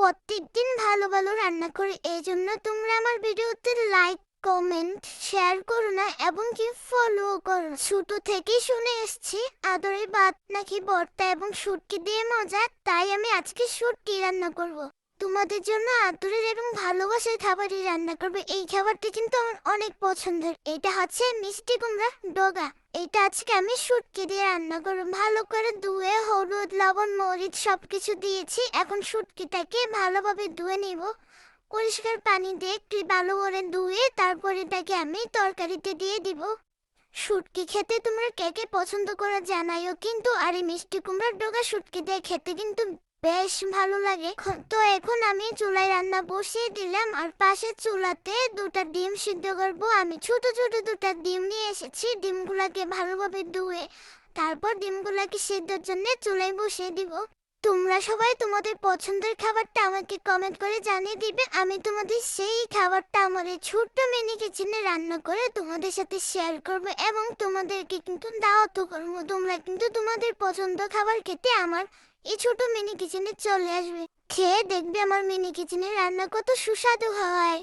প্রত্যেকদিন ভালো ভালো রান্না করি, এই জন্য তোমরা আমার ভিডিওতে লাইক, কমেন্ট, শেয়ার করো না এবং কি ফলো করো। ছোট থেকেই শুনে এসেছি আদরে ভাত নাকি ভর্তা এবং শুটকি দিয়ে মজা, তাই আমি আজকে শুটকি রান্না করব। তোমাদের জন্য আদরের এবং ভালোবাসার খাবারই রান্না করবে। এই খাবারটি কিন্তু আমার অনেক পছন্দের। এটা হচ্ছে মিষ্টি কুমড়া ডগা। এটা আজকে আমি শুটকি দিয়ে রান্না করব। ভালো করে ধুয়ে হলুদ, লবণ, মরিচ সবকিছু দিয়েছি। এখন শুটকিটাকে ভালোভাবে ধুয়ে নিব। পরিষ্কার পানি দিয়ে একটু ভালো করে ধুয়ে তারপর এটাকে আমি তরকারিতে দিয়ে দিব। শুটকি খেতে তোমরা কে কে পছন্দ করে জানাইও কিন্তু। আর এই মিষ্টি কুমড়ার ডগা শুটকি দিয়ে খেতে কিন্তু বেশ ভালো লাগে। তো এখন আমি চুলায় রান্না বসিয়ে দিলাম আর পাশের চুলাতে দুটা ডিম সিদ্ধ করব। আমি ছোট ছোট দুটা ডিম নিয়ে এসেছি। ডিমগুলোকে ভালোভাবে ধুয়ে তারপর ডিমগুলোকে সিদ্ধর জন্য চুলায় বসিয়ে দিব। তোমরা সবাই তোমাদের পছন্দের খাবারটা আমাকে কমেন্ট করে জানিয়ে দিবে। আমি তোমাদের সেই খাবারটা আমার এই ছোট্ট মিনি কিচেনে রান্না করে তোমাদের সাথে শেয়ার করব এবং তোমাদেরকে কিন্তু দাওয়াতও করবো। তোমরা কিন্তু তোমাদের পছন্দ খাবার খেতে আমার এই ছোট মিনি কিচেনে চলে আসবে। খেয়ে দেখবে আমার মিনি কিচেনে রান্না কত সুস্বাদু হয়।